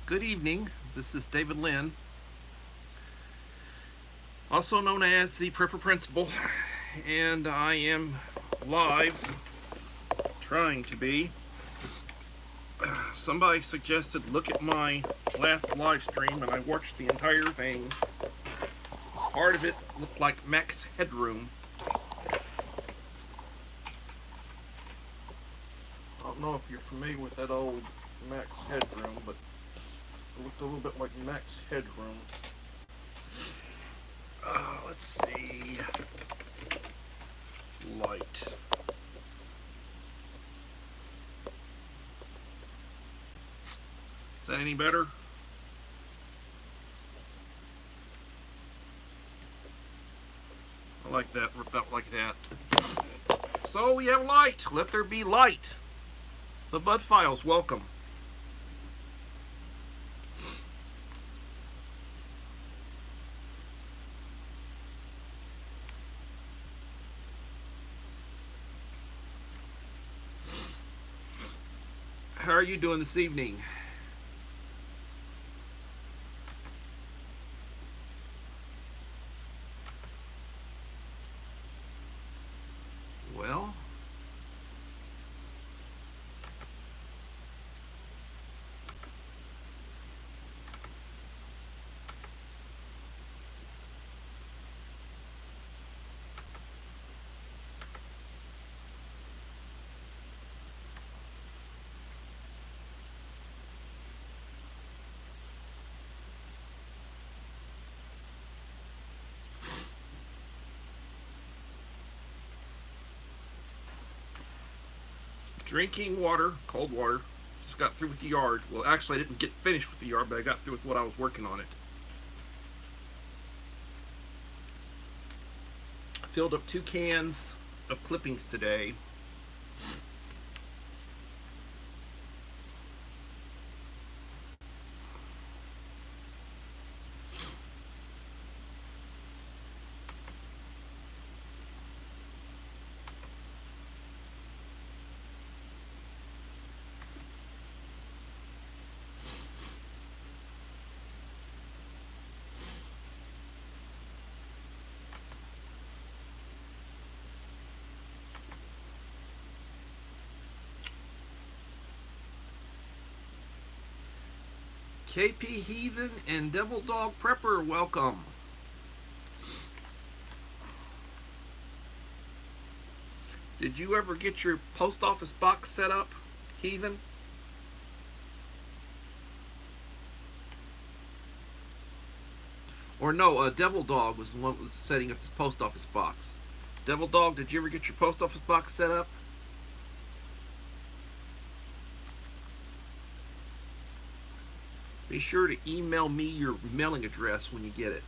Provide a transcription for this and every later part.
Good evening. This is David Lynn, also known as the Prepper Principal, and I am live, trying to be. Somebody suggested look at my last live stream, and I watched the entire thing. Part of it looked like Max Headroom. I don't know if you're familiar with that old Max Headroom, but it looked a little bit like Max Headroom. Let's see. Light. Is that any better? I like that. Ripped out like that. So we have light. Let there be light. The Bud Files, welcome. How are you doing this evening? Well, drinking water, cold water. Just got through with the yard. Well, actually, I didn't get finished with the yard, but I got through with what I was working on it. I filled up 2 cans of clippings today. KP Heathen and Devil Dog Prepper, welcome. Did you ever get your post office box set up, Heathen? Or no, Devil Dog was the one that was setting up his post office box. Devil Dog, did you ever get your post office box set up? Be sure to email me your mailing address when you get it.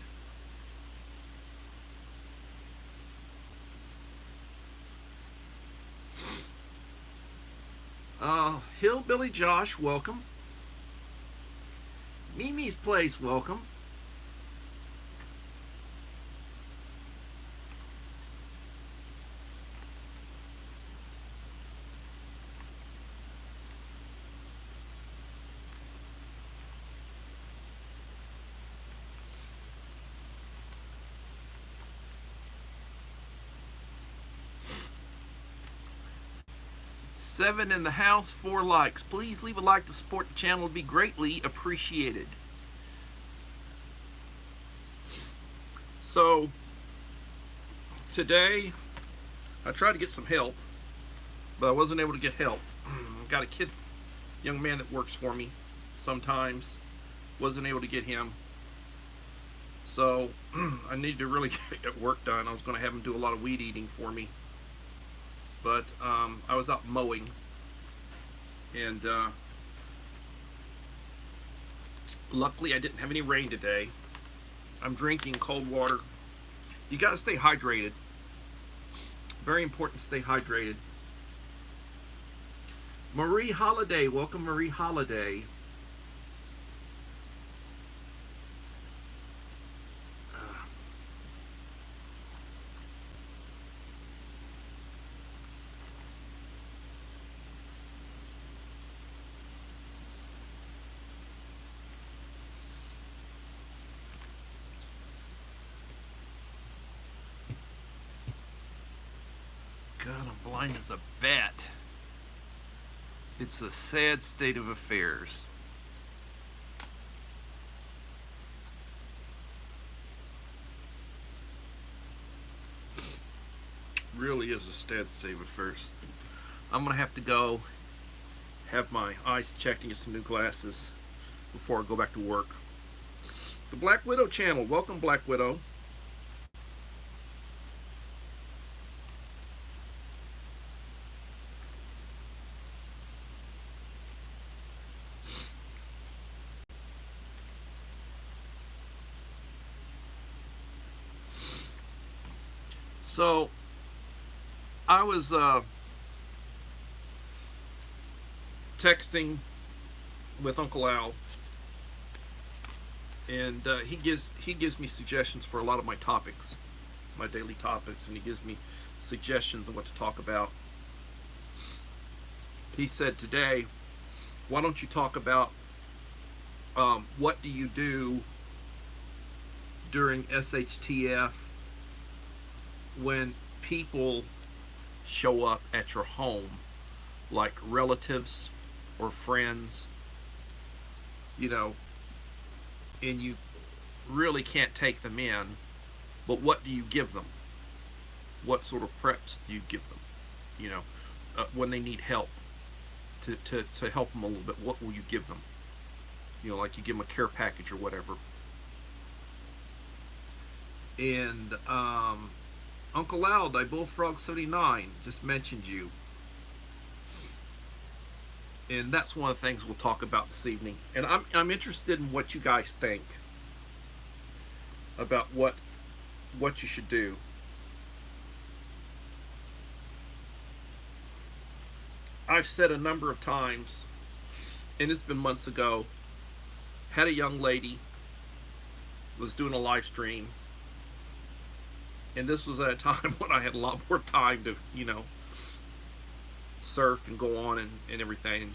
Hillbilly Josh, welcome. Mimi's Place, welcome. Seven in the house, 4 likes. Please leave a like to support the channel. It would be greatly appreciated. So, today, I tried to get some help, but I wasn't able to get help. I've got a young man that works for me sometimes. Wasn't able to get him. So, I need to really get work done. I was going to have him do a lot of weed eating for me. But I was out mowing, and luckily I didn't have any rain today. I'm drinking cold water. You got to stay hydrated. Very important to stay hydrated. Marie Holiday, welcome Marie Holiday. God, I'm blind as a bat. It's a sad state of affairs. Really is a sad state of affairs. I'm gonna have to go have my eyes checked and get some new glasses before I go back to work. The Black Widow channel. Welcome, Black Widow. So, I was texting with Uncle Al, and he gives me suggestions for a lot of my topics, my daily topics, and he gives me suggestions on what to talk about. He said today, why don't you talk about what do you do during SHTF when people show up at your home, like relatives or friends, you know, and you really can't take them in, but what do you give them? What sort of preps do you give them? You know, when they need help, to help them a little bit, what will you give them? You know, like you give them a care package or whatever. And Uncle Al, Bullfrog 79 just mentioned you. And that's one of the things we'll talk about this evening. And I'm interested in what you guys think about what you should do. I've said a number of times, and it's been months ago, had a young lady, was doing a live stream, and this was at a time when I had a lot more time to, you know, surf and go on and everything.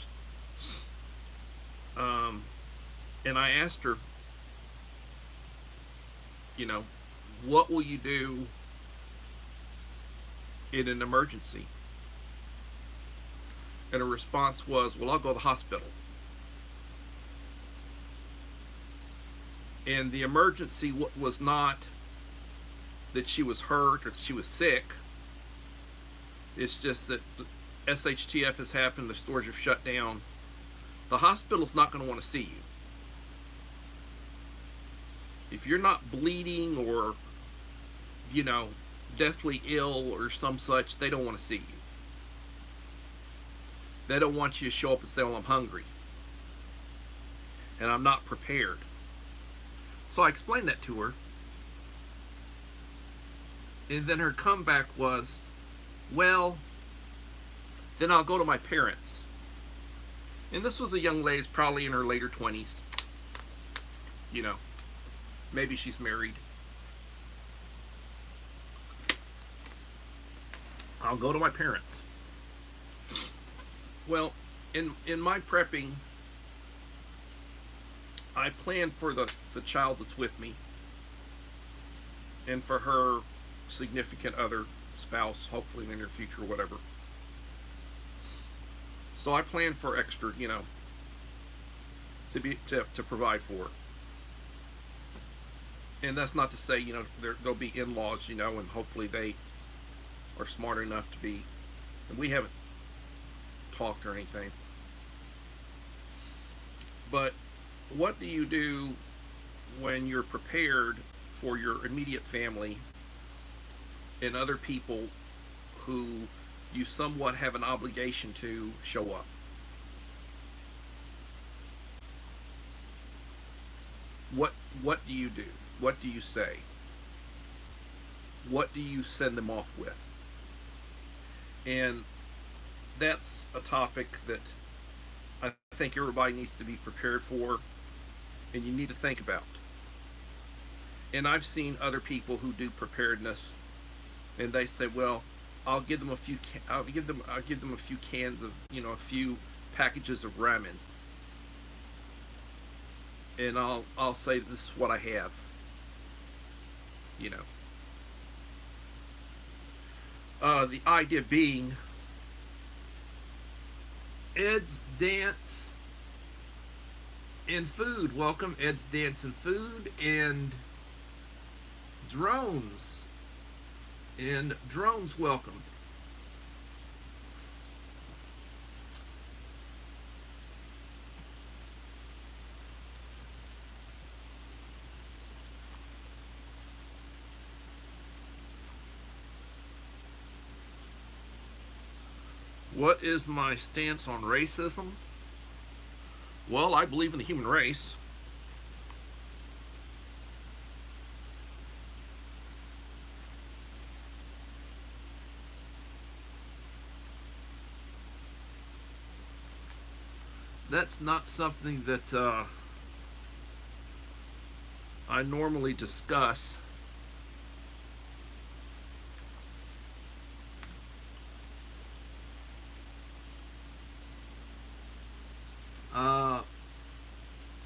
And I asked her, you know, what will you do in an emergency? And her response was, well, I'll go to the hospital. And the emergency was not that she was hurt or that she was sick. It's just that SHTF has happened, the stores have shut down. The hospital's not going to want to see you. If you're not bleeding or, you know, deathly ill or some such, they don't want to see you. They don't want you to show up and say, well, I'm hungry and I'm not prepared. So I explained that to her. And then her comeback was, well, then I'll go to my parents. And this was a young lady, probably in her later 20s. You know, maybe she's married. I'll go to my parents. Well, in my prepping, I plan for the child that's with me and for her significant other, spouse, hopefully in the near future or whatever. So I plan for extra, you know, to provide for. And that's not to say, you know, there'll be in-laws, you know, and hopefully they are smart enough to be, and we haven't talked or anything. But what do you do when you're prepared for your immediate family and other people who you somewhat have an obligation to show up? What do you do? What do you say? What do you send them off with? And that's a topic that I think everybody needs to be prepared for, and you need to think about. And I've seen other people who do preparedness, and they say, "Well, I'll give them a few cans of, you know, a few packages of ramen, and I'll say this is what I have." You know. The idea being Ed's Dance and Food. Welcome, Ed's Dance and Food, and Drones. And Drones, welcome. What is my stance on racism? Well, I believe in the human race. That's not something that I normally discuss.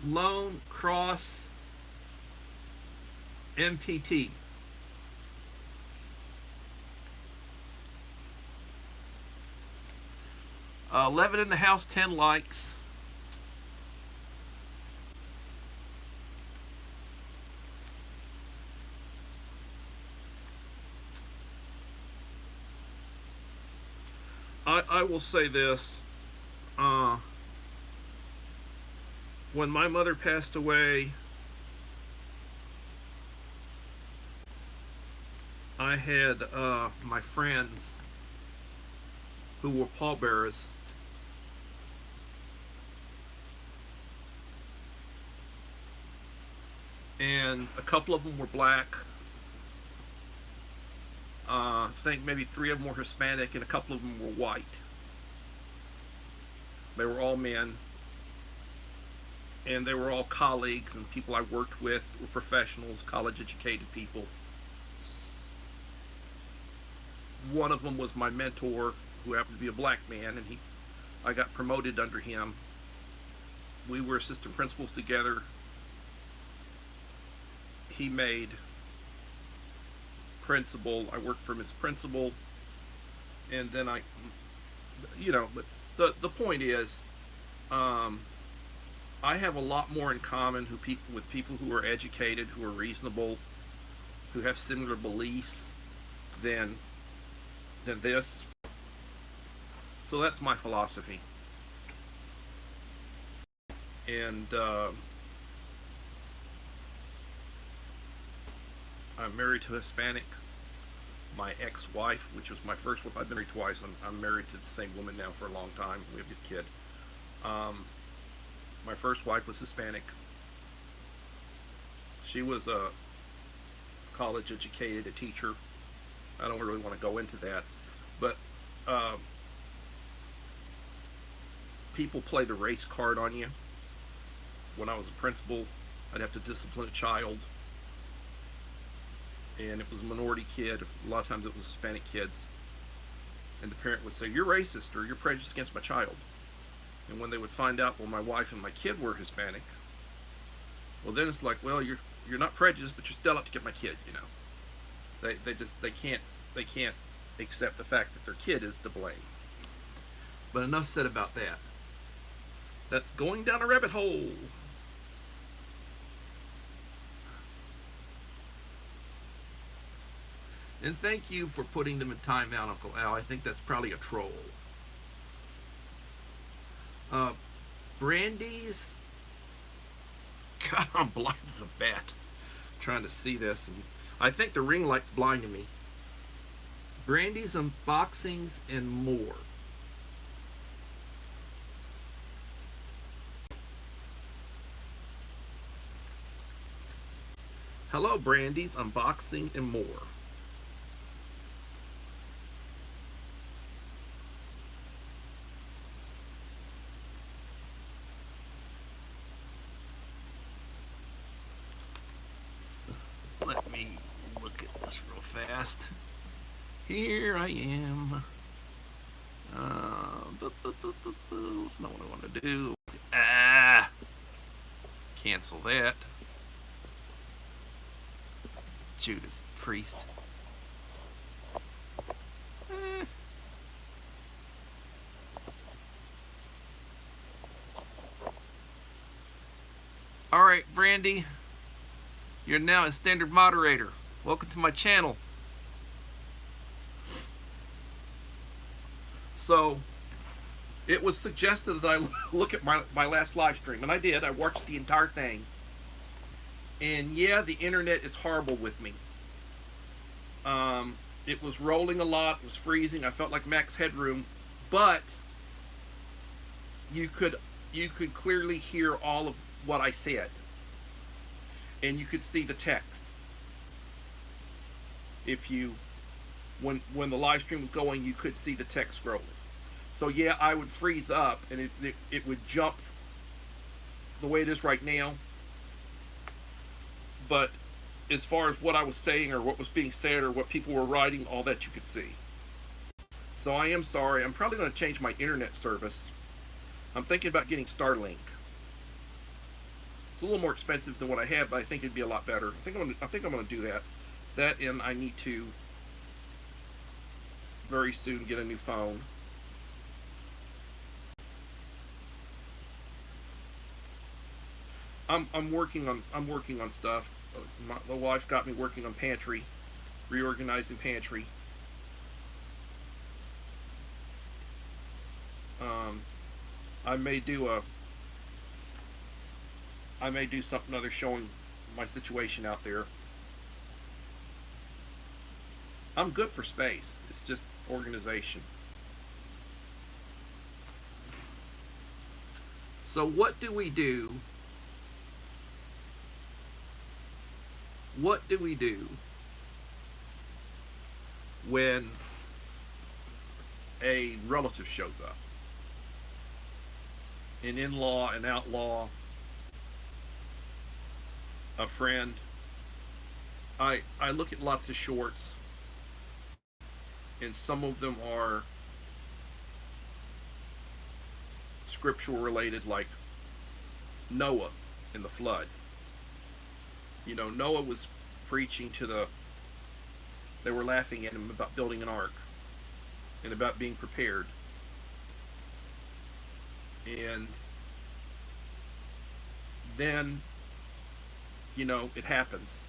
Lone Cross MPT. 11 in the house, 10 likes. I will say this. When my mother passed away, I had my friends who were pallbearers and a couple of them were black. I think maybe 3 of them were Hispanic and a couple of them were white. They were all men, and they were all colleagues and people I worked with, were professionals, college educated people. One of them was my mentor, who happened to be a black man, and I got promoted under him. We were assistant principals together. He made principal. I worked for him as principal, and then but the point is, I have a lot more in common with people who are educated, who are reasonable, who have similar beliefs than this. So that's my philosophy. And I'm married to a Hispanic. My ex-wife, which was my first wife, I've been married twice. I'm married to the same woman now for a long time. We have a good kid. My first wife was Hispanic. She was a college educated, a teacher. I don't really want to go into that, but people play the race card on you. When I was a principal, I'd have to discipline a child, and it was a minority kid. A lot of times it was Hispanic kids, and the parent would say, "You're racist," or "You're prejudiced against my child." And when they would find out, well, my wife and my kid were Hispanic, well, then it's like, well, you're not prejudiced, but you're still out to get my kid. They can't accept the fact that their kid is to blame. But enough said about that. That's going down a rabbit hole. And thank you for putting them in timeout, Uncle Al. I think that's probably a troll. Brandy's. God, I'm blind as a bat. Trying to see this, and I think the ring light's blinding me. Brandy's unboxings and more. Hello, Brandy's unboxing and more. Let me look at this real fast. Here I am. That's not what I want to do. Cancel that. Judas Priest. All right, Brandy, you're now a standard moderator. Welcome to my channel. So, it was suggested that I look at my last live stream, and I did. I watched the entire thing. And yeah, the internet is horrible with me. It was rolling a lot. It was freezing. I felt like max headroom, but you could clearly hear all of what I said, and you could see the text. If you, when the live stream was going, you could see the text scrolling. So yeah, I would freeze up, and it would jump the way it is right now. But as far as what I was saying or what was being said or what people were writing, all that you could see. So I am sorry. I'm probably going to change my internet service. I'm thinking about getting Starlink. It's a little more expensive than what I had, but I think it'd be a lot better. I think I'm going to do that. That, and I need to very soon get a new phone. I'm working on stuff. The wife got me working on pantry, reorganizing pantry. I may do something other showing my situation out there. I'm good for space. It's just organization. So what do we do? What do we do when a relative shows up? An in-law, an outlaw, a friend. I look at lots of shorts, and some of them are scriptural related, like Noah and the flood. You know, Noah was preaching they were laughing at him about building an ark and about being prepared. And then, you know, it happens.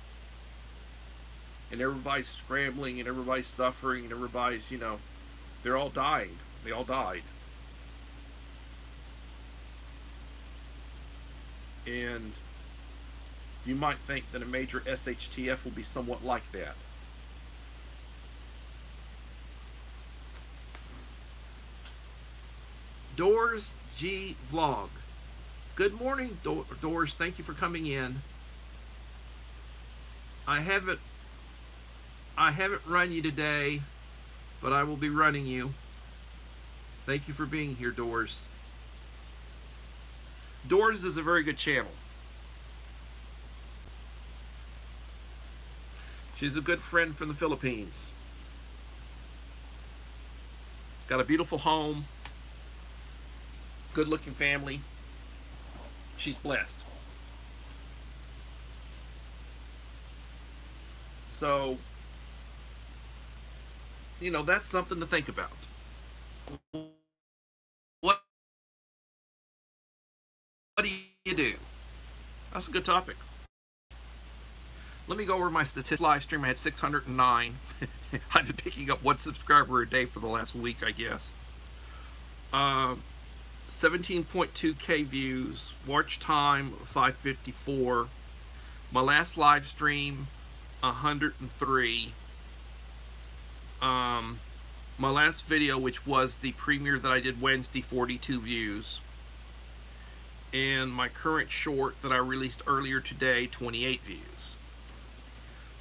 And everybody's scrambling and everybody's suffering and everybody's, you know, they're all dying. They all died. And you might think that a major SHTF will be somewhat like that. Doors G Vlog. Good morning, Doors. Thank you for coming in. I haven't run you today, but I will be running you. Thank you for being here, Doors. Doors is a very good channel. She's a good friend from the Philippines. Got a beautiful home. Good looking family. She's blessed. So, you know, that's something to think about. What do you do? That's a good topic. Let me go over my statistics. Live stream, I had 609. I've been picking up 1 subscriber a day for the last week, I guess. 17.2k views. Watch time 554. My last live stream 103. My last video, which was the premiere that I did Wednesday, 42 views. And my current short that I released earlier today, 28 views.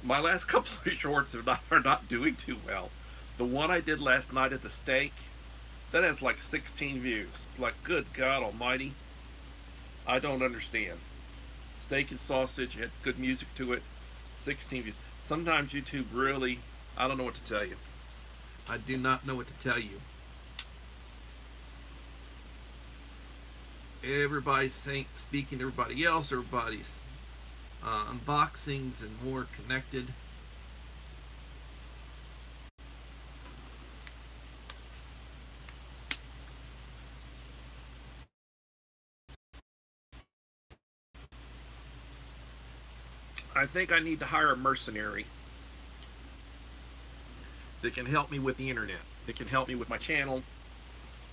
My last couple of shorts are not doing too well. The one I did last night at the steak, that has like 16 views. It's like, good God almighty. I don't understand. Steak and sausage, had good music to it, 16 views. Sometimes YouTube really, I don't know what to tell you. I do not know what to tell you. Everybody's speaking to everybody else. Everybody's unboxings and more connected. I think I need to hire a mercenary that can help me with the internet, that can help me with my channel,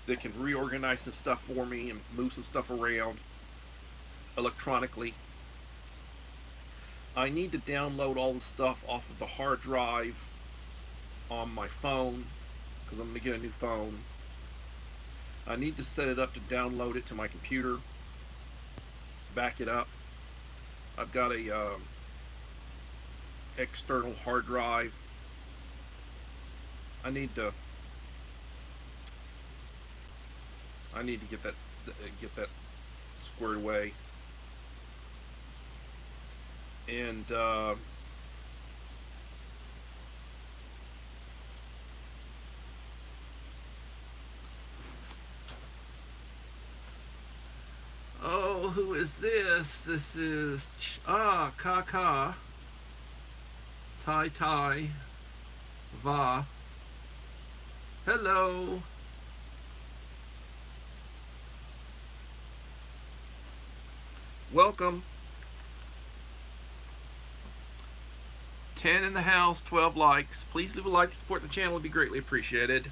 that can reorganize some stuff for me and move some stuff around electronically. I need to download all the stuff off of the hard drive on my phone because I'm going to get a new phone. I need to set it up to download it to my computer, back it up. I've got a external hard drive. I need to get that squared away. And oh, who is this? This is Kaka Tai Va. Hello. Welcome. 10 in the house, 12 likes. Please leave a like to support the channel. It would be greatly appreciated.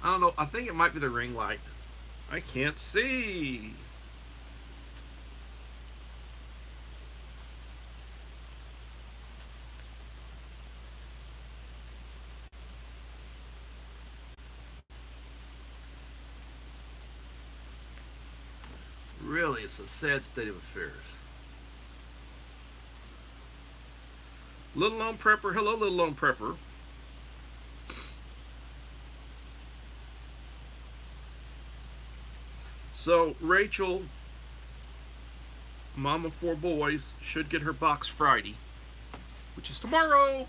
I don't know, I think it might be the ring light. I can't see. Really, it's a sad state of affairs. Little Lone Prepper, hello Little Lone Prepper. So Rachel, mom of 4 boys, should get her box Friday, which is tomorrow.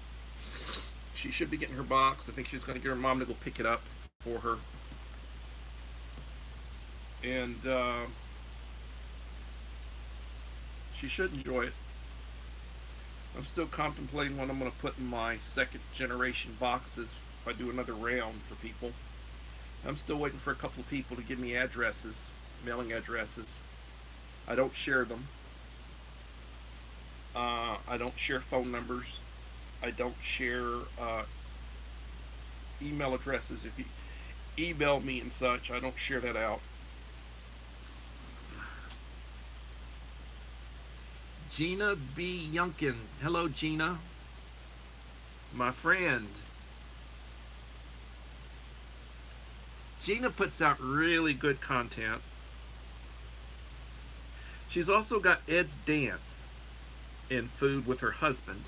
She should be getting her box. I think she's going to get her mom to go pick it up for her. And she should enjoy it. I'm still contemplating what I'm going to put in my 2nd generation boxes if I do another round for people. I'm still waiting for a couple of people to give me addresses, mailing addresses. I don't share them. I don't share phone numbers. I don't share email addresses. If you email me and such, I don't share that out. Gina B. Yunkin. Hello, Gina. My friend. Gina puts out really good content. She's also got Ed's Dance in food with her husband.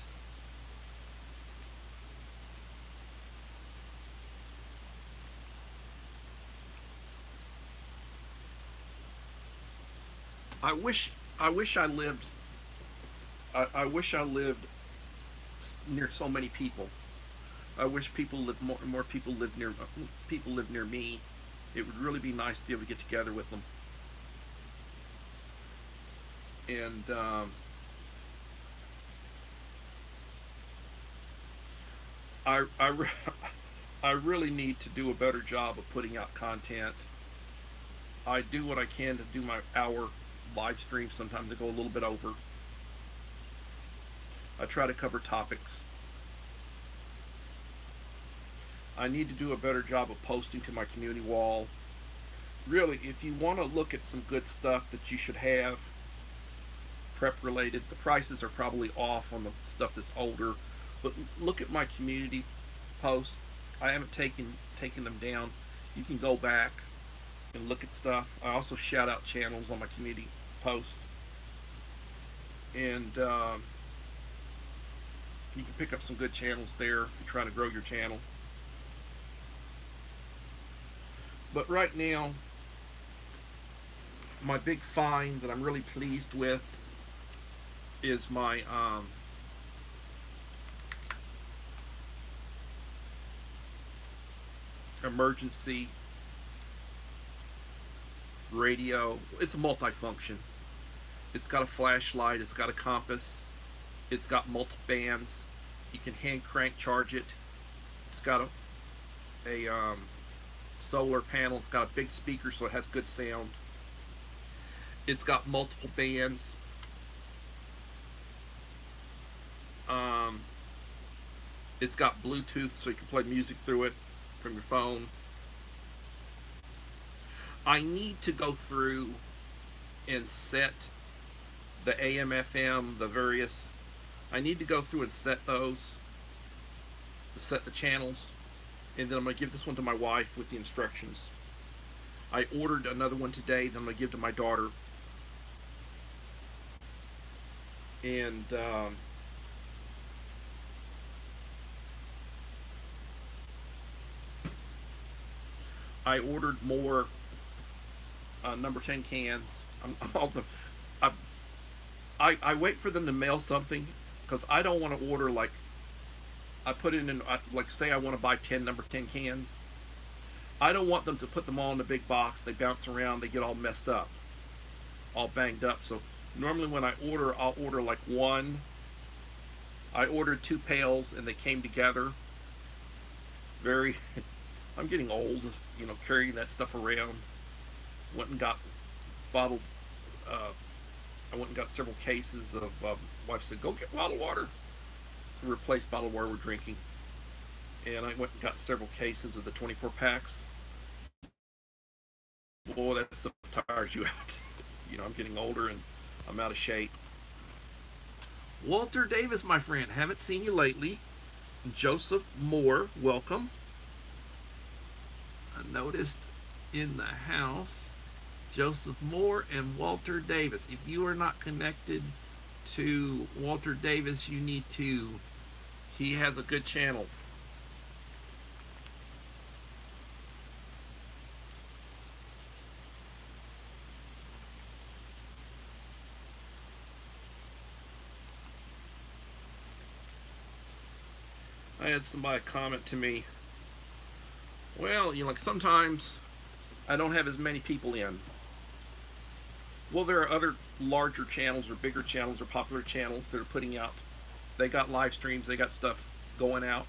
I wish I lived near so many people. I wish more people lived near me. It would really be nice to be able to get together with them. And I really need to do a better job of putting out content. I do what I can to do my hour live stream. Sometimes I go a little bit over. I try to cover topics. I need to do a better job of posting to my community wall. Really, if you want to look at some good stuff that you should have, prep related, the prices are probably off on the stuff that's older, but look at my community posts. I haven't taken them down. You can go back and look at stuff. I also shout out channels on my community posts. And you can pick up some good channels there if you're trying to grow your channel. But right now, my big find that I'm really pleased with is my emergency radio. It's a multifunction. It's got a flashlight, it's got a compass, it's got multiple bands, You can hand crank charge it. It's got a solar panel. It's got a big speaker, so it has good sound. It's got multiple bands. It's got Bluetooth, so you can play music through it from your phone. I need to go through and set the AM, FM, the various. I need to go through and set those, set the channels, and then I'm going to give this one to my wife with the instructions. I ordered another one today that I'm going to give to my daughter. And I ordered more number 10 cans. I wait for them to mail something because I don't want to order, like, I put it in, like, say I want to buy 10 number 10 cans. I don't want them to put them all in a big box. They bounce around, they get all messed up, all banged up. So normally when I order, I'll order like one. I ordered 2 pails and they came together. Very, I'm getting old, you know, carrying that stuff around. Went and got bottled, I went and got several cases of, wife said, go get bottled water to replace bottled water we're drinking. And I went and got several cases of the 24 packs. Boy, that stuff tires you out. You know, I'm getting older and I'm out of shape. Walter Davis, my friend, haven't seen you lately. Joseph Moore, welcome. I noticed in the house, Joseph Moore and Walter Davis. If you are not connected to Walter Davis, you need to. He has a good channel. I had somebody comment to me, well, you know, like sometimes I don't have as many people in. Well, there are other larger channels or bigger channels or popular channels that are putting out, they got live streams, they got stuff going out,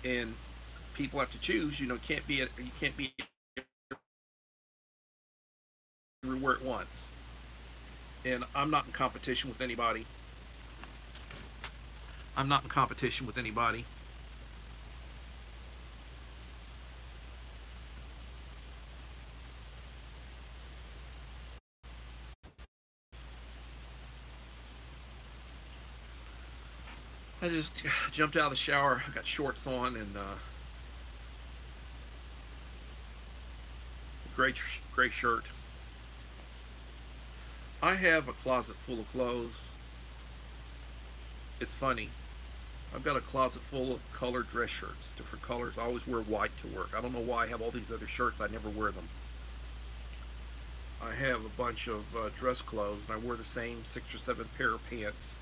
and people have to choose. You know, you can't be everywhere at once. And I'm not in competition with anybody. I'm not in competition with anybody. I just jumped out of the shower. I got shorts on and gray shirt. I have a closet full of clothes. It's funny. I've got a closet full of colored dress shirts, different colors. I always wear white to work. I don't know why I have all these other shirts. I never wear them. I have a bunch of dress clothes, and I wear the same 6 or 7 pair of pants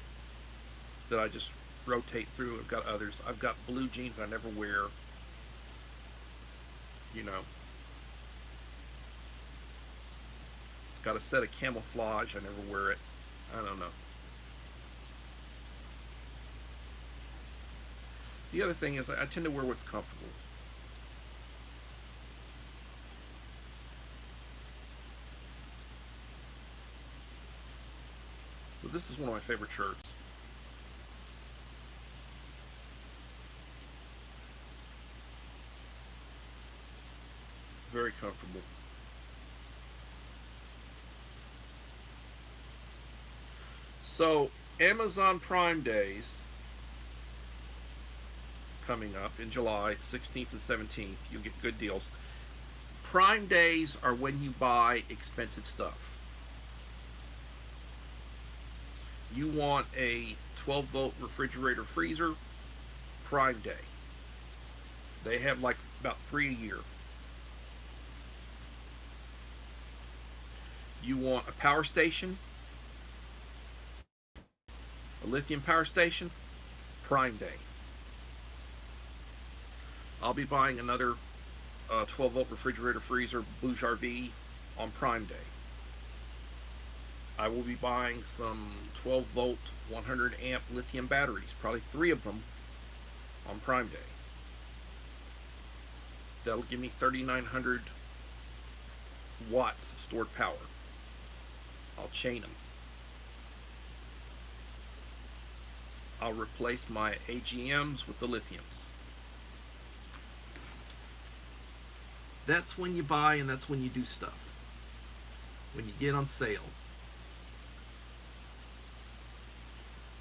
that I just rotate through. I've got others. I've got blue jeans I never wear. You know. Got a set of camouflage. I never wear it. I don't know. The other thing is I tend to wear what's comfortable. But this is one of my favorite shirts. Very comfortable. So, Amazon Prime Days coming up in July 16th and 17th. You'll get good deals. Prime Days are when you buy expensive stuff. You want a 12-volt refrigerator freezer, Prime Day. They have like about 3 a year. You want a power station, a lithium power station, Prime Day. I'll be buying another 12-volt refrigerator freezer, Bouge RV, on Prime Day. I will be buying some 12-volt 100-amp lithium batteries, probably 3 of them, on Prime Day. That'll give me 3,900 watts of stored power. I'll chain them. I'll replace my AGMs with the lithiums. That's when you buy and that's when you do stuff. When you get on sale.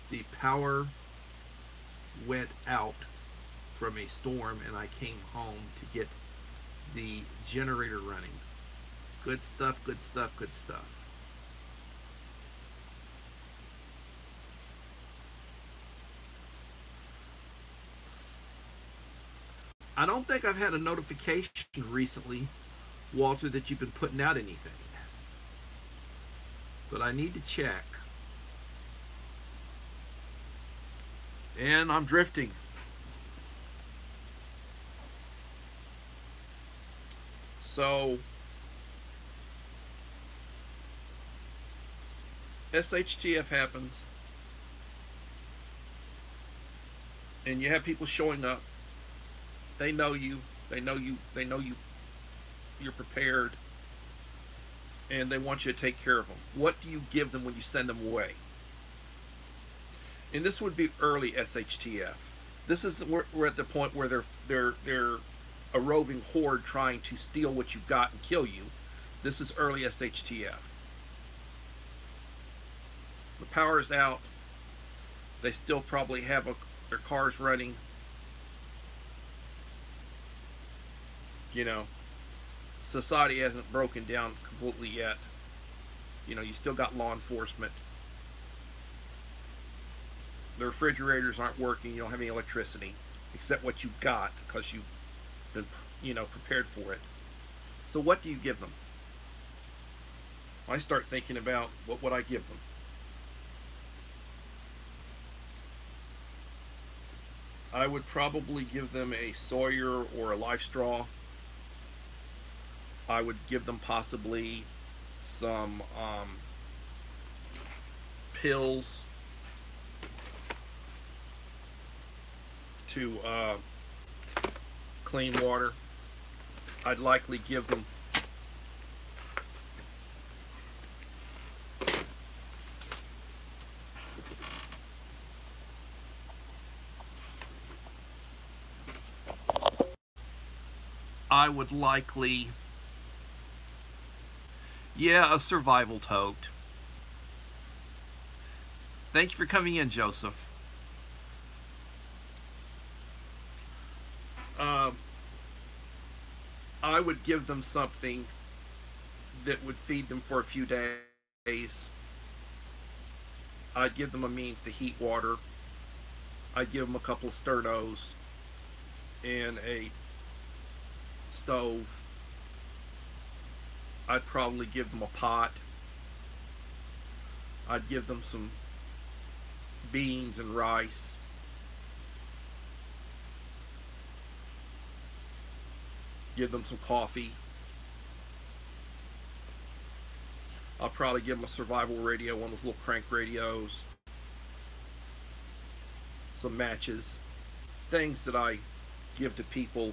The power went out from a storm and I came home to get the generator running. Good stuff, good stuff, good stuff. I don't think I've had a notification recently, Walter, that you've been putting out anything. But I need to check. And I'm drifting. So, SHTF happens. And you have people showing up. They know you. They know you. They know you. You're prepared. And they want you to take care of them. What do you give them when you send them away? And this would be early SHTF. This is we're at the point where they're a roving horde trying to steal what you've got and kill you. This is early SHTF. The power is out. They still probably have their cars running. You know, society hasn't broken down completely yet. You know, you still got law enforcement. The refrigerators aren't working. You don't have any electricity except what you got because you've been, prepared for it. So what do you give them? I start thinking about what would I give them. I would probably give them a Sawyer or a Life Straw. I would give them possibly some pills to clean water. I'd likely give them a survival tote. Thank you for coming in, Joseph. I would give them something that would feed them for a few days. I'd give them a means to heat water. I'd give them a couple of sternos and a stove. I'd probably give them a pot. I'd give them some beans and rice. Give them some coffee. I'll probably give them a survival radio, one of those little crank radios. Some matches. Things that I give to people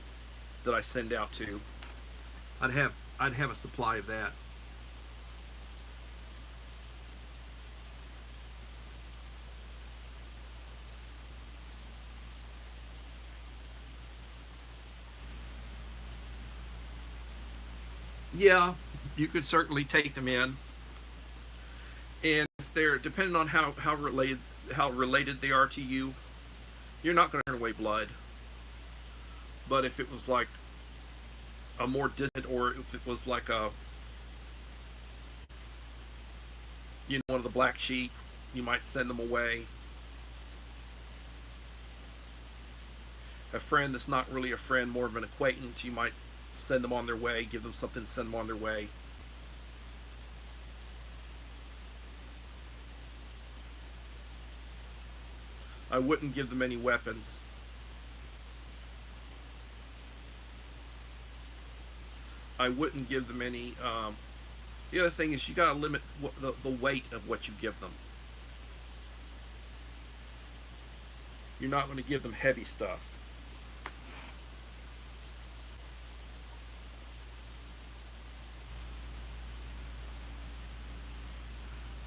that I send out to. I'd have a supply of that. Yeah, you could certainly take them in. And if they're depending on how related they are to you, you're not going to turn away blood. But if it was like a more distant, or if it was like one of the black sheep, you might send them away. A friend that's not really a friend, more of an acquaintance, you might send them on their way, give them something to send them on their way. I wouldn't give them any weapons. I wouldn't give them any. The other thing is you got to limit the weight of what you give them. You're not going to give them heavy stuff.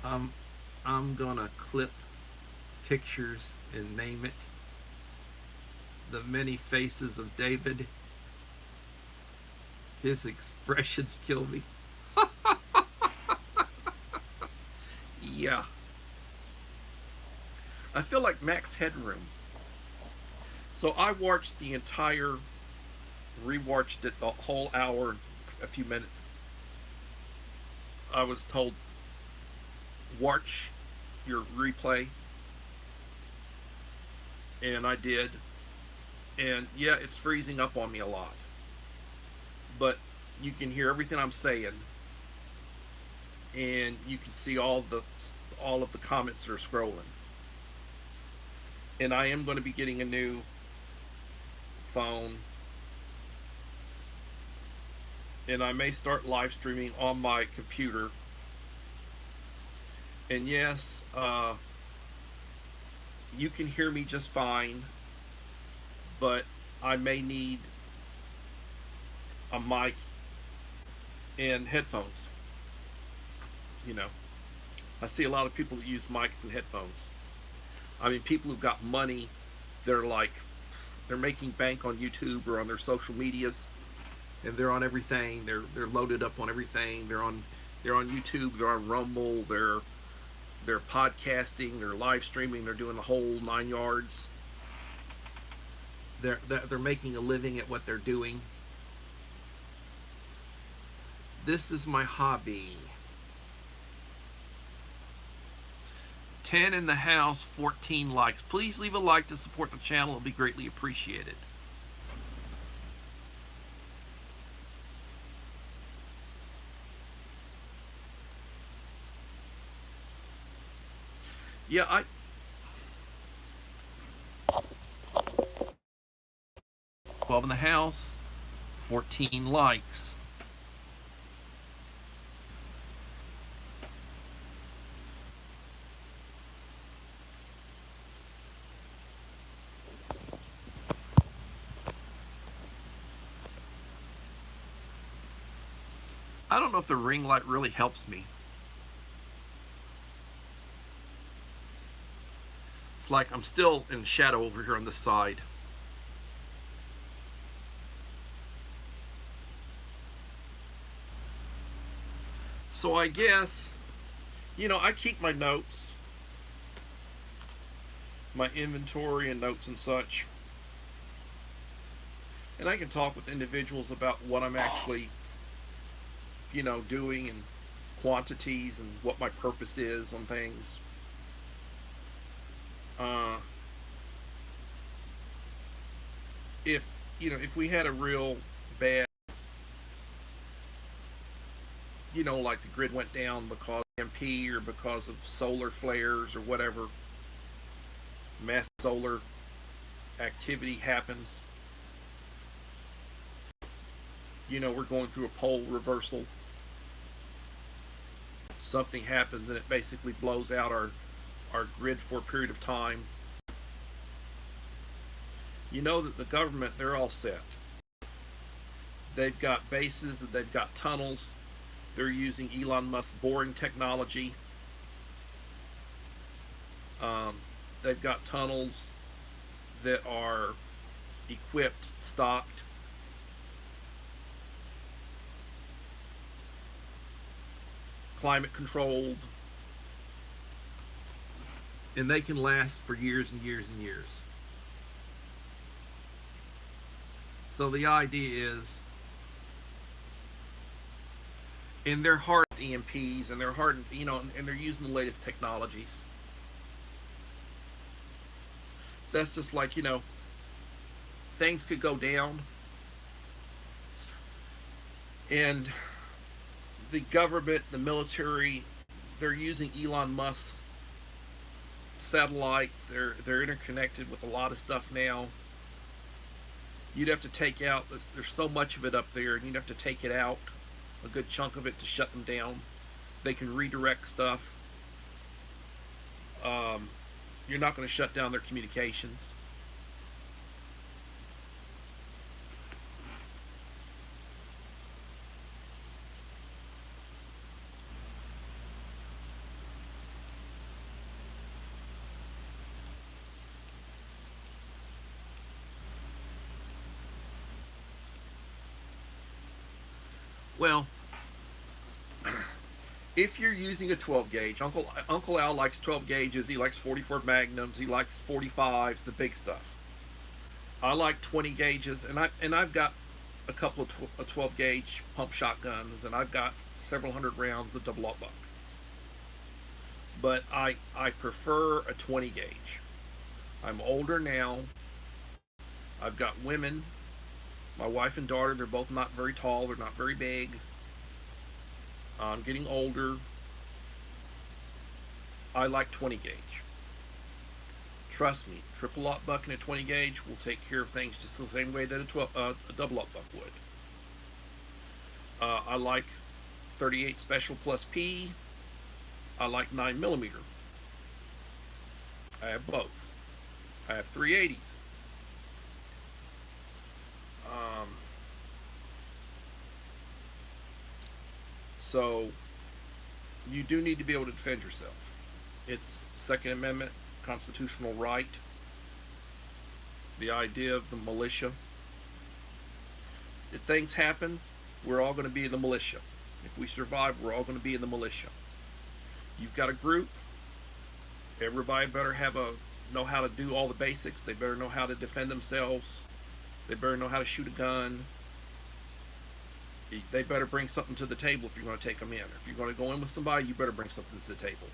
I'm I'm gonna clip pictures and name it "The Many Faces of David." His expressions kill me. Yeah. I feel like Max Headroom. So I watched the entire, rewatched it the whole hour, a few minutes. I was told, watch your replay, and I did. And yeah, it's freezing up on me a lot, but you can hear everything I'm saying, and you can see all of the comments that are scrolling. And I am going to be getting a new phone, and I may start live streaming on my computer. And yes, you can hear me just fine, but I may need a mic and headphones. You know, I see a lot of people that use mics and headphones. I mean, people who've got money, they're like, they're making bank on YouTube or on their social medias, and they're on everything. They're loaded up on everything. They're on YouTube. They're on Rumble. They're podcasting. They're live streaming. They're doing the whole 9 yards. They're making a living at what they're doing. This is my hobby. 10 in the house, 14 likes. Please leave a like to support the channel. It'll be greatly appreciated. Yeah, 12 in the house, 14 likes. I don't know if the ring light really helps me. It's like I'm still in shadow over here on this side. So I guess, I keep my notes, my inventory and notes and such. And I can talk with individuals about what I'm actually, doing, and quantities, and what my purpose is on things. If we had a real bad, like the grid went down because of MP or because of solar flares or whatever, mass solar activity happens. We're going through a pole reversal. Something happens and it basically blows out our grid for a period of time. You know that the government, they're all set. They've got bases, they've got tunnels. They're using Elon Musk's boring technology. They've got tunnels that are equipped, stocked. Climate controlled. And they can last for years and years and years. So the idea is, and they're hard EMPs, and they're hard, and they're using the latest technologies. That's just like, things could go down, and the government, the military, they're using Elon Musk's satellites. They're interconnected with a lot of stuff now. You'd have to take out, there's so much of it up there, and you'd have to take it out, a good chunk of it, to shut them down. They can redirect stuff. You're not going to shut down their communications. Well, if you're using a 12 gauge, Uncle Al likes 12 gauges. He likes 44 magnums. He likes 45s, the big stuff. I like 20 gauges, and I've got a couple of 12 gauge pump shotguns, and I've got several hundred rounds of double aught buck. But I prefer a 20 gauge. I'm older now. I've got women. My wife and daughter, they're both not very tall. They're not very big. I'm getting older. I like 20 gauge. Trust me, triple aught buck and a 20 gauge will take care of things just the same way that a double aught buck would. I like 38 special plus P. I like 9mm. I have both. I have 380s. So you do need to be able to defend yourself. It's Second Amendment constitutional right. The idea of the militia. If things happen, we're all going to be in the militia. If we survive, we're all going to be in the militia. You've got a group. Everybody better know how to do all the basics. They better know how to defend themselves. They better know how to shoot a gun. They better bring something to the table if you're going to take them in. If you're going to go in with somebody, you better bring something to the table.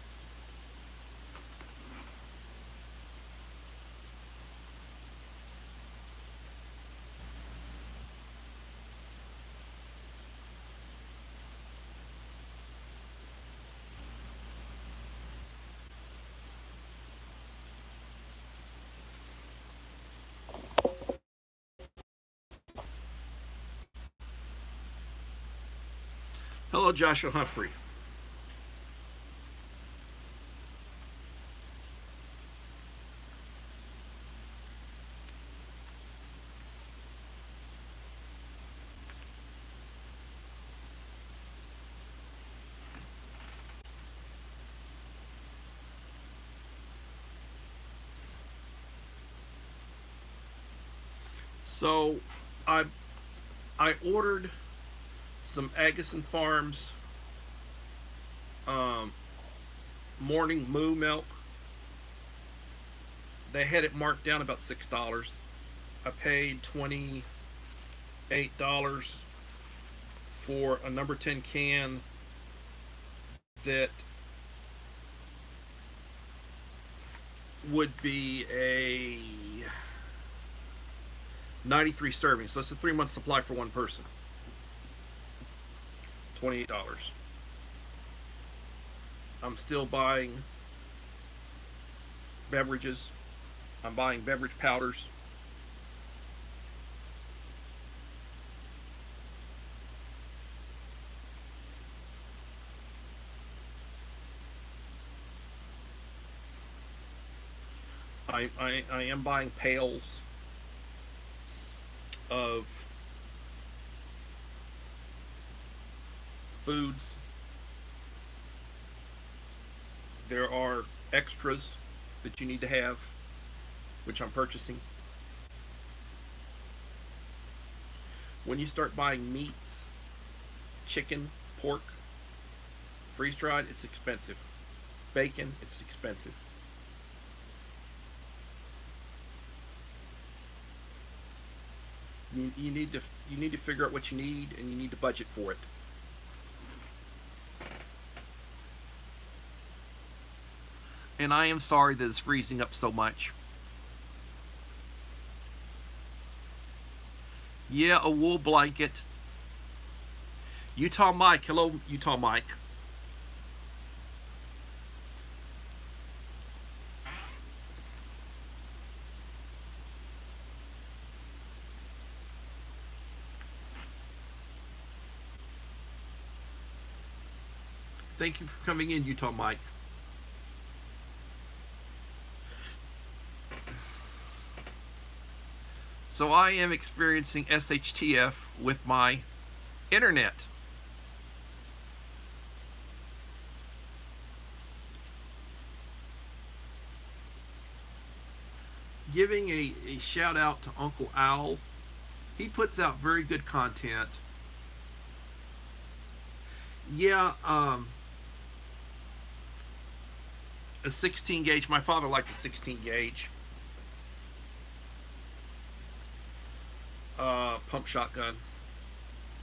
Hello, Joshua Humphrey. So, I ordered some Agassiz Farms morning moo milk. They had it marked down about $6. I paid $28 for a number 10 can that would be a 93 servings. So it's a 3-month supply for one person. $28. I'm still buying beverages. I'm buying beverage powders. I am buying pails of foods. There are extras that you need to have, which I'm purchasing. When you start buying meats, chicken, pork, freeze-dried, it's expensive. Bacon, it's expensive. You need to figure out what you need, and you need to budget for it. And I am sorry that it's freezing up so much. Yeah, a wool blanket. Utah Mike. Hello, Utah Mike. Thank you for coming in, Utah Mike. So I am experiencing SHTF with my internet. Giving a shout out to Uncle Al. He puts out very good content. Yeah, a 16 gauge. My father liked a 16 gauge pump shotgun.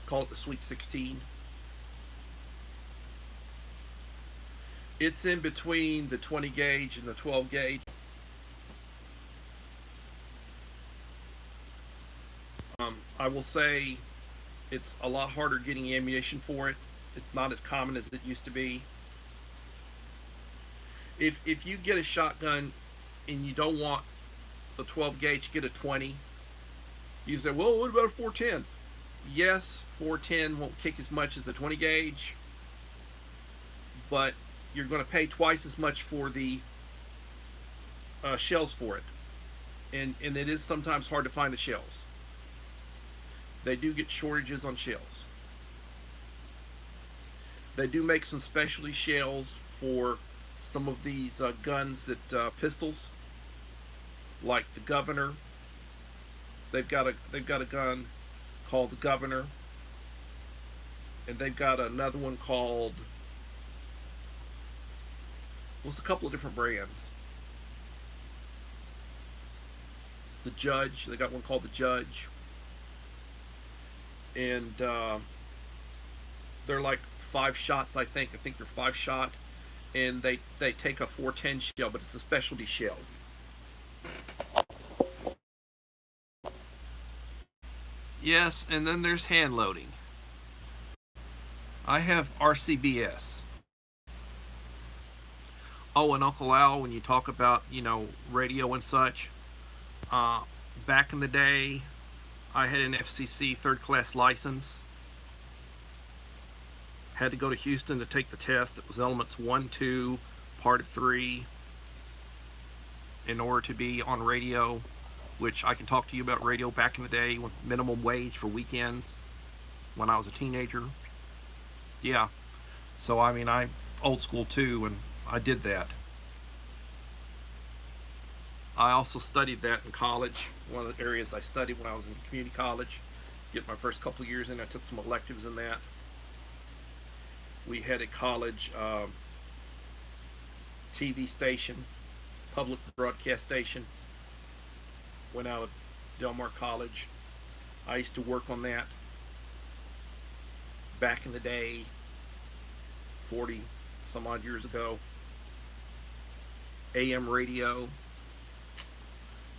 Call it the Sweet 16. It's in between the 20 gauge and the 12 gauge. I will say it's a lot harder getting ammunition for it. It's not as common as it used to be. If you get a shotgun and you don't want the 12 gauge, get a 20. You say, well, what about a 410? Yes, 410 won't kick as much as a 20 gauge, but you're going to pay twice as much for the shells for it, and it is sometimes hard to find the shells. They do get shortages on shells. They do make some specialty shells for some of these guns that pistols, like the Governor. They've got a gun called the Governor, and they've got another one called, well, it's a couple of different brands. The Judge. They got one called the Judge, and they're like 5 shots. I think they're 5 shot, and they take a 410 shell, but it's a specialty shell. Yes, and then there's hand loading. I have RCBS. Oh, and Uncle Al, when you talk about, radio and such, back in the day, I had an FCC third class license. Had to go to Houston to take the test. It was elements 1, 2, part of 3, in order to be on radio, which I can talk to you about radio back in the day with minimum wage for weekends when I was a teenager. Yeah. So, I'm old school too, and I did that. I also studied that in college. One of the areas I studied when I was in community college. Get my first couple of years in, I took some electives in that. We had a college TV station, public broadcast station. Went out of Del Mar College. I used to work on that back in the day, 40 some odd years ago. AM radio.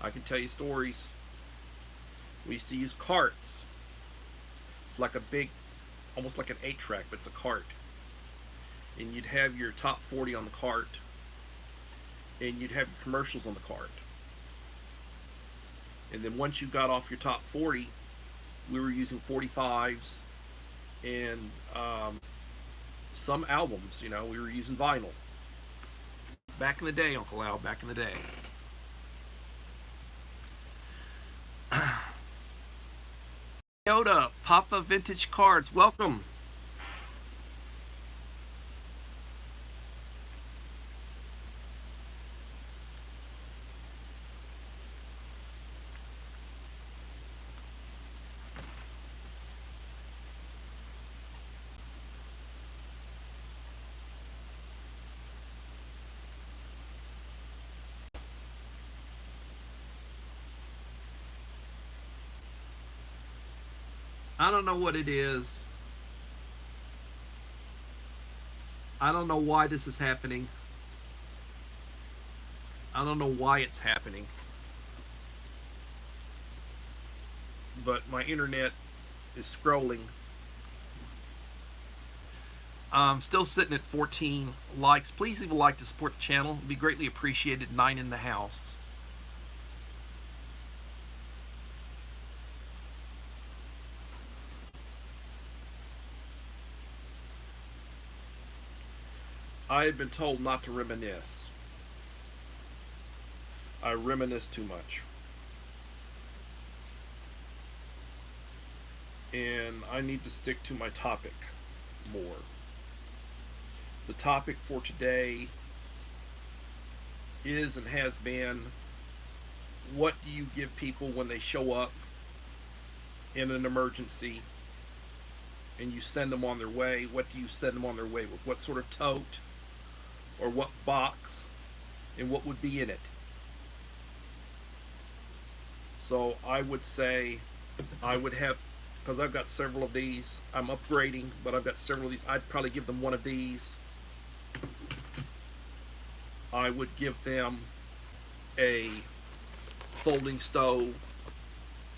I can tell you stories. We used to use carts. It's like a big, almost like an 8-track, but it's a cart. And you'd have your top 40 on the cart, and you'd have your commercials on the cart. And then once you got off your top 40, we were using 45s and some albums, we were using vinyl. Back in the day, Uncle Al, back in the day. Yoda, Papa Vintage Cards, welcome. I don't know what it is. I don't know why this is happening. I don't know why it's happening. But my internet is scrolling. I'm still sitting at 14 likes. Please leave a like to support the channel. It'd be greatly appreciated. 9 in the house. I have been told not to reminisce. I reminisce too much. And I need to stick to my topic more. The topic for today is and has been, what do you give people when they show up in an emergency and you send them on their way, what do you send them on their way with? What sort of tote or what box and what would be in it? So I would say I would have, because I've got several of these. I'm upgrading, but I've got several of these. I'd probably give them one of these. I would give them a folding stove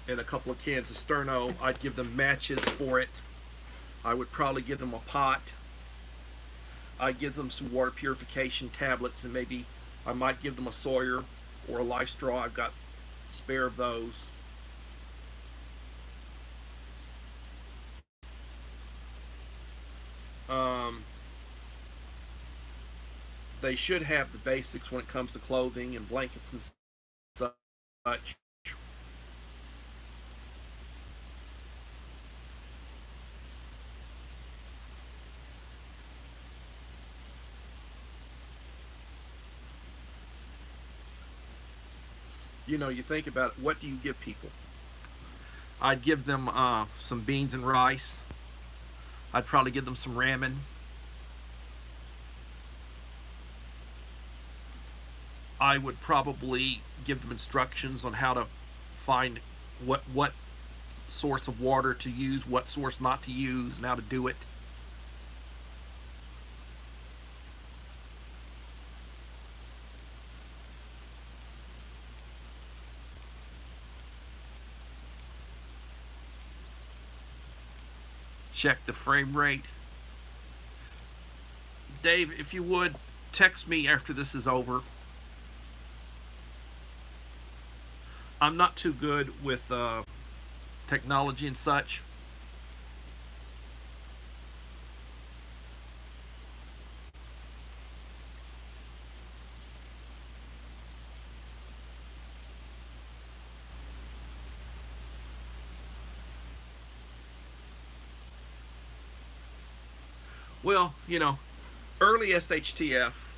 and a couple of cans of Sterno. I'd give them matches for it. I would probably give them a pot. I'd give them some water purification tablets, and maybe I might give them a Sawyer or a Life Straw. I've got spare of those. They should have the basics when it comes to clothing and blankets and such. You know, you think about it, what do you give people? I'd give them some beans and rice. I'd probably give them some ramen. I would probably give them instructions on how to find what source of water to use, what source not to use, and how to do it. Check the frame rate. Dave, if you would, text me after this is over. I'm not too good with technology and such. Well, you know, early SHTF,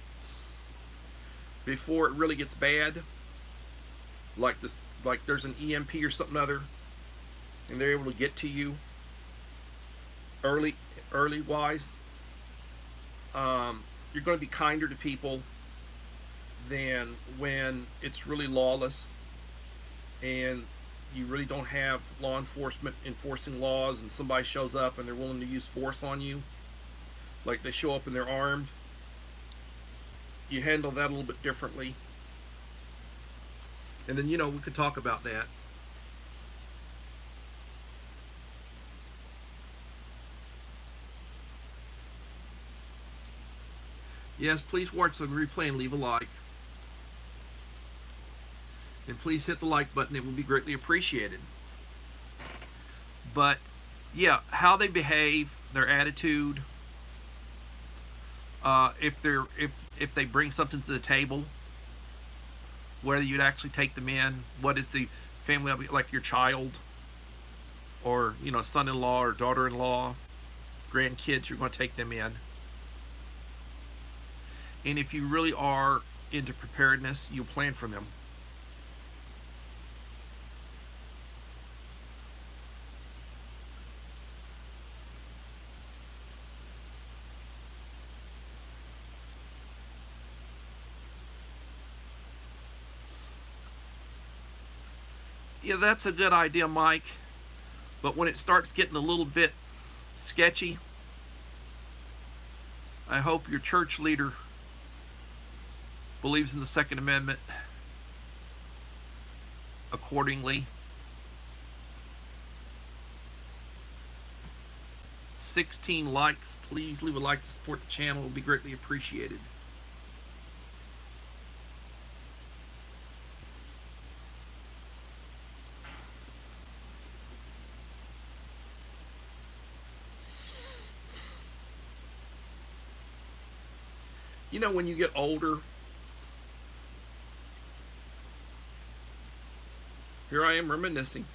before it really gets bad, like this, like there's an EMP or something other, and they're able to get to you early wise, you're going to be kinder to people than when it's really lawless and you really don't have law enforcement enforcing laws, and somebody shows up and they're willing to use force on you, like they show up and they're armed. You handle that a little bit differently. And then, you know, we could talk about that. Yes, please watch the replay and leave a like. And please hit the like button, it would be greatly appreciated. But yeah, how they behave, their attitude, if they bring something to the table, whether you'd actually take them in, what is the family, like your child, or you know, son-in-law or daughter-in-law, grandkids, you're going to take them in. And if you really are into preparedness, you'll plan for them. Yeah, that's a good idea, Mike. But when it starts getting a little bit sketchy, I hope your church leader believes in the Second Amendment accordingly. 16 likes. Please leave a like to support the channel. It will be greatly appreciated. You know, when you get older, here I am reminiscing.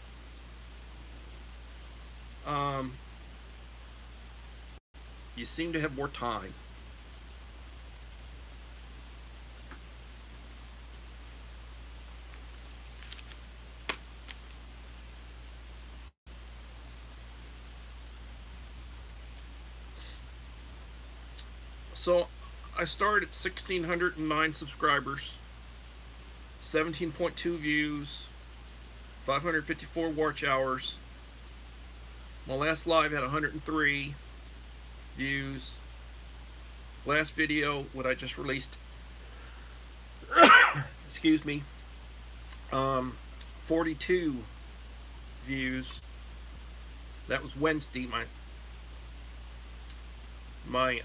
You seem to have more time. So I started at 1,609 subscribers, 17.2 views, 554 watch hours. My last live had 103 views. Last video, what I just released, excuse me, 42 views. That was Wednesday, my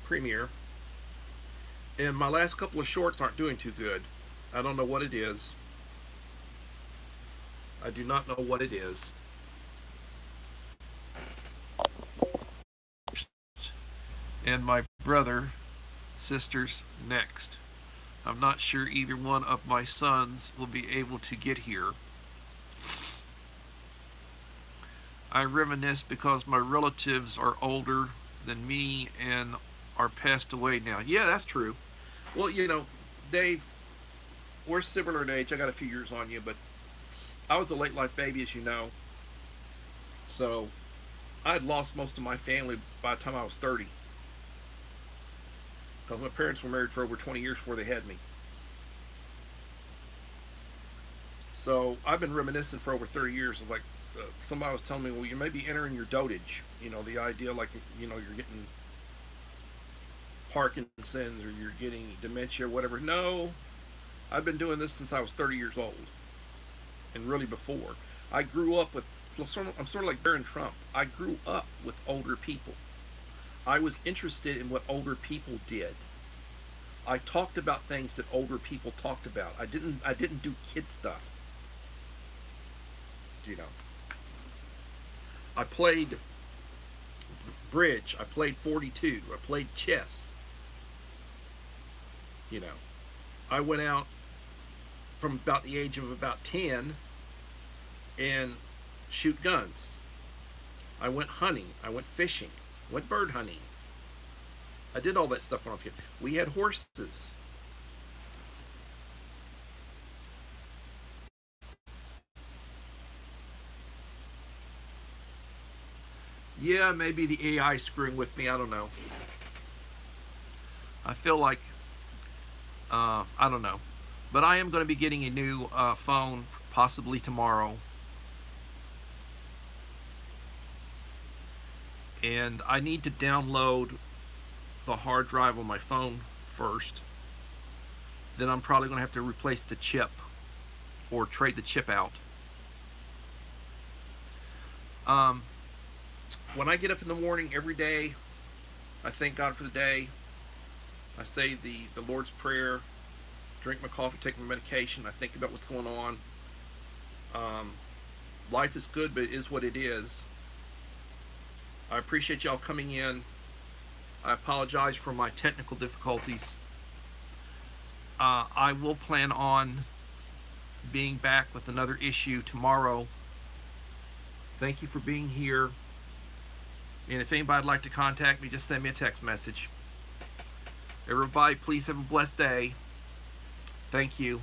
premiere. And my last couple of shorts aren't doing too good. I don't know what it is. I do not know what it is. And my brother, sisters next. I'm not sure either one of my sons will be able to get here. I reminisce because my relatives are older than me and are passed away now. Yeah, that's true. Well, you know, Dave, we're similar in age. I got a few years on you, but I was a late life baby, as you know. So I had lost most of my family by the time I was 30. Because my parents were married for over 20 years before they had me. So I've been reminiscing for over 30 years. It's like somebody was telling me, well, you may be entering your dotage. You know, the idea like, you know, you're getting Parkinson's or you're getting dementia or whatever. No, I've been doing this since I was 30 years old. And really before. I grew up with, I'm sort of like Barron Trump. I grew up with older people. I was interested in what older people did. I talked about things that older people talked about. I didn't do kid stuff. You know. I played bridge. I played 42. I played chess. You know. I went out from about the age of about 10 and shoot guns. I went hunting. I went fishing. Went bird hunting. I did all that stuff when I was a kid. We had horses. Yeah, maybe the AI screwing with me. I don't know. I feel like, I don't know. But I am going to be getting a new phone possibly tomorrow. And I need to download the hard drive on my phone first. Then I'm probably going to have to replace the chip or trade the chip out. When I get up in the morning every day, I thank God for the day. I say the Lord's Prayer, drink my coffee, take my medication. I think about what's going on. Life is good, but it is what it is. I appreciate y'all coming in. I apologize for my technical difficulties. I will plan on being back with another issue tomorrow. Thank you for being here. And if anybody'd like to contact me, just send me a text message. Everybody, please have a blessed day. Thank you.